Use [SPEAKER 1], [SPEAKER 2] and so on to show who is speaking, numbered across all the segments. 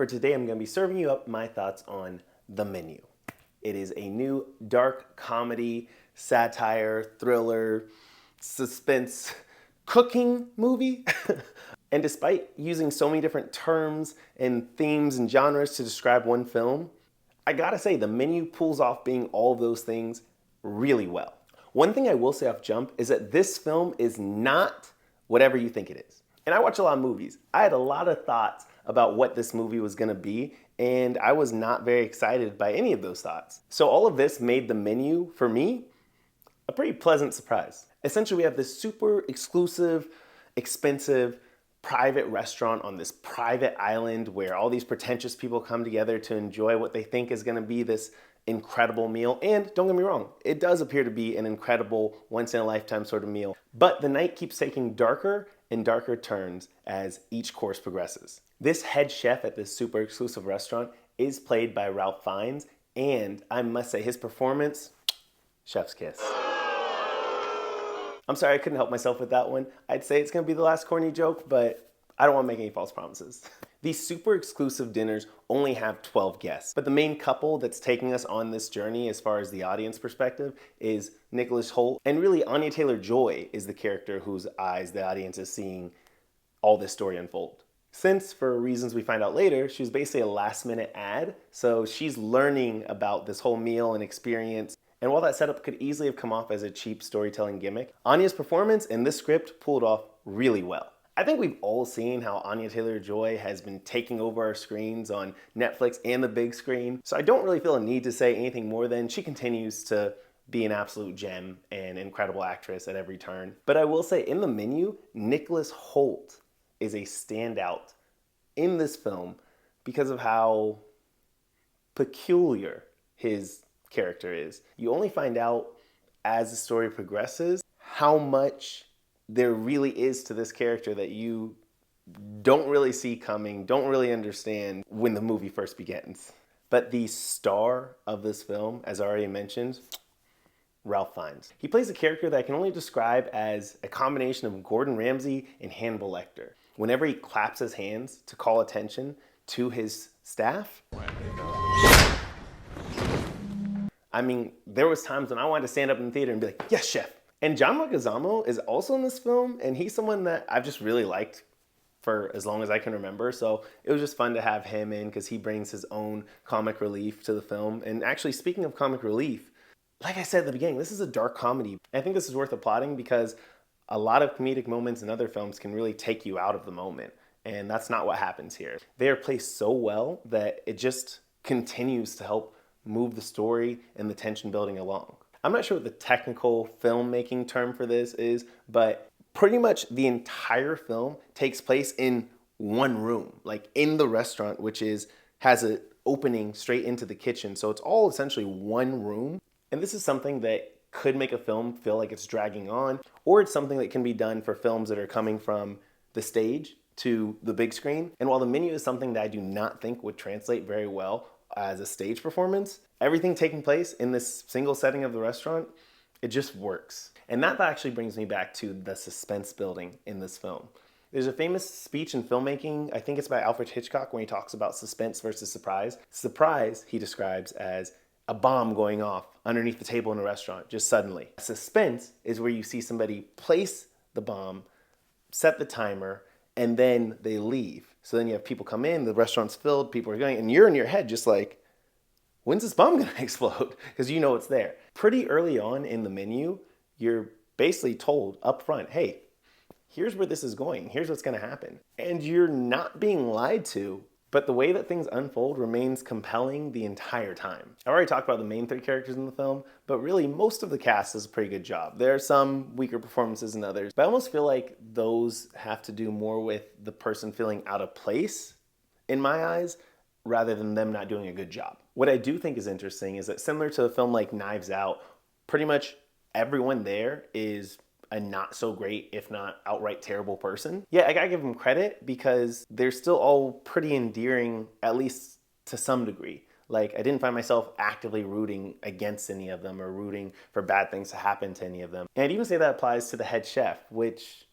[SPEAKER 1] For today, I'm going to be serving you up my thoughts on The Menu. It is a new dark comedy, satire, thriller, suspense, cooking movie. And despite using so many different terms and themes and genres to describe one film, I gotta say, The Menu pulls off being all of those things really well. One thing I will say off jump is that this film is not whatever you think it is. And I watch a lot of movies. I had a lot of thoughts about what this movie was gonna be, and I was not very excited by any of those thoughts. So all of this made The Menu, for me, a pretty pleasant surprise. Essentially, we have this super exclusive, expensive, private restaurant on this private island where all these pretentious people come together to enjoy what they think is gonna be this incredible meal. And don't get me wrong, it does appear to be an incredible, once-in-a-lifetime sort of meal. But the night keeps taking darker and darker turns as each course progresses. This head chef at this super exclusive restaurant is played by Ralph Fiennes, and I must say his performance, chef's kiss. I'm sorry, I couldn't help myself with that one. I'd say it's gonna be the last corny joke, but I don't wanna make any false promises. These super exclusive dinners only have 12 guests, but the main couple that's taking us on this journey as far as the audience perspective is Nicholas Hoult, and really Anya Taylor-Joy is the character whose eyes the audience is seeing all this story unfold. Since, for reasons we find out later, she was basically a last-minute ad, so she's learning about this whole meal and experience. And while that setup could easily have come off as a cheap storytelling gimmick, Anya's performance and this script pulled off really well. I think we've all seen how Anya Taylor-Joy has been taking over our screens on Netflix and the big screen, so I don't really feel a need to say anything more than she continues to be an absolute gem and incredible actress at every turn. But I will say, in The Menu, Nicholas Hoult is a standout in this film because of how peculiar his character is. You only find out as the story progresses how much there really is to this character that you don't really see coming, don't really understand when the movie first begins. But the star of this film, as I already mentioned, Ralph Fiennes. He plays a character that I can only describe as a combination of Gordon Ramsay and Hannibal Lecter. Whenever he claps his hands to call attention to his staff, I mean, there was times when I wanted to stand up in the theater and be like, yes, chef. And John Leguizamo is also in this film, and he's someone that I've just really liked for as long as I can remember. So it was just fun to have him in because he brings his own comic relief to the film. And actually, speaking of comic relief, like I said at the beginning, this is a dark comedy. I think this is worth applauding because a lot of comedic moments in other films can really take you out of the moment. And that's not what happens here. They are placed so well that it just continues to help move the story and the tension building along. I'm not sure what the technical filmmaking term for this is, but pretty much the entire film takes place in one room, like in the restaurant, which has an opening straight into the kitchen. So it's all essentially one room. And this is something that could make a film feel like it's dragging on, or it's something that can be done for films that are coming from the stage to the big screen. And while The Menu is something that I do not think would translate very well as a stage performance, everything taking place in this single setting of the restaurant, it just works. And that actually brings me back to the suspense building in this film. There's a famous speech in filmmaking, I think it's by Alfred Hitchcock, when he talks about suspense versus surprise. Surprise, he describes as a bomb going off underneath the table in a restaurant, just suddenly. Suspense is where you see somebody place the bomb, set the timer, and then they leave. So then you have people come in, the restaurant's filled, people are going, and you're in your head just like, when's this bomb gonna explode? Because you know it's there. Pretty early on in The Menu, you're basically told up front, hey, here's where this is going, here's what's gonna happen. And you're not being lied to, but the way that things unfold remains compelling the entire time. I already talked about the main three characters in the film, but really most of the cast does a pretty good job. There are some weaker performances than others, but I almost feel like those have to do more with the person feeling out of place, in my eyes, rather than them not doing a good job. What I do think is interesting is that similar to a film like Knives Out, pretty much everyone there is a not so great, if not outright terrible person. Yeah, I gotta give them credit because they're still all pretty endearing, at least to some degree. Like, I didn't find myself actively rooting against any of them or rooting for bad things to happen to any of them. And I'd even say that applies to the head chef, which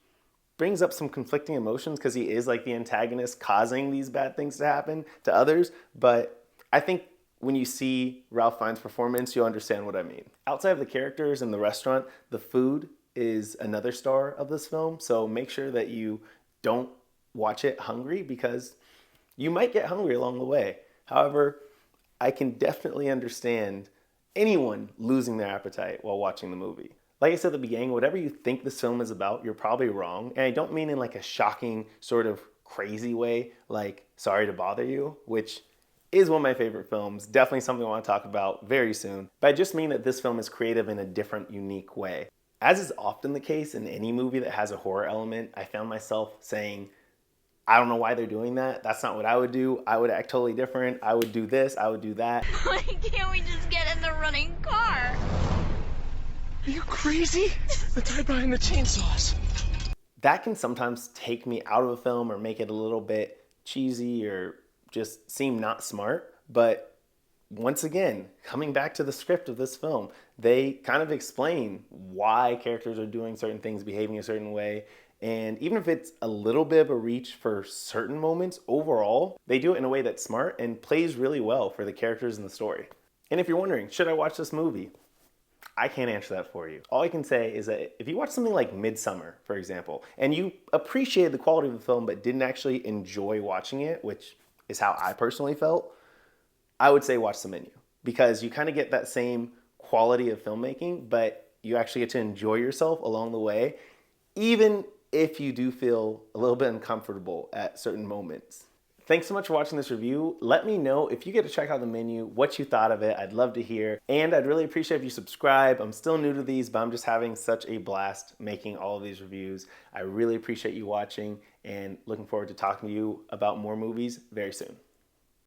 [SPEAKER 1] brings up some conflicting emotions because he is like the antagonist causing these bad things to happen to others. But I think when you see Ralph Fiennes' performance, you'll understand what I mean. Outside of the characters and the restaurant, the food is another star of this film. So make sure that you don't watch it hungry because you might get hungry along the way. However, I can definitely understand anyone losing their appetite while watching the movie. Like I said at the beginning, whatever you think this film is about, you're probably wrong. And I don't mean in like a shocking, sort of crazy way, like Sorry to Bother You, which is one of my favorite films. Definitely something I want to talk about very soon. But I just mean that this film is creative in a different, unique way. As is often the case in any movie that has a horror element, I found myself saying, I don't know why they're doing that. That's not what I would do. I would act totally different. I would do this. I would do that.
[SPEAKER 2] Why can't we just get in the running car?
[SPEAKER 3] Are you crazy? Let's hide behind the chainsaws.
[SPEAKER 1] That can sometimes take me out of a film or make it a little bit cheesy or just seem not smart. But once again, coming back to the script of this film, they kind of explain why characters are doing certain things, behaving a certain way. And even if it's a little bit of a reach for certain moments, overall, they do it in a way that's smart and plays really well for the characters in the story. And if you're wondering, should I watch this movie? I can't answer that for you. All I can say is that if you watch something like Midsummer, for example, and you appreciated the quality of the film but didn't actually enjoy watching it, which is how I personally felt, I would say watch The Menu. Because you kind of get that same quality of filmmaking, but you actually get to enjoy yourself along the way, even if you do feel a little bit uncomfortable at certain moments. Thanks so much for watching this review. Let me know if you get to check out The Menu, what you thought of it. I'd love to hear. And I'd really appreciate if you subscribe. I'm still new to these, but I'm just having such a blast making all of these reviews. I really appreciate you watching and looking forward to talking to you about more movies very soon.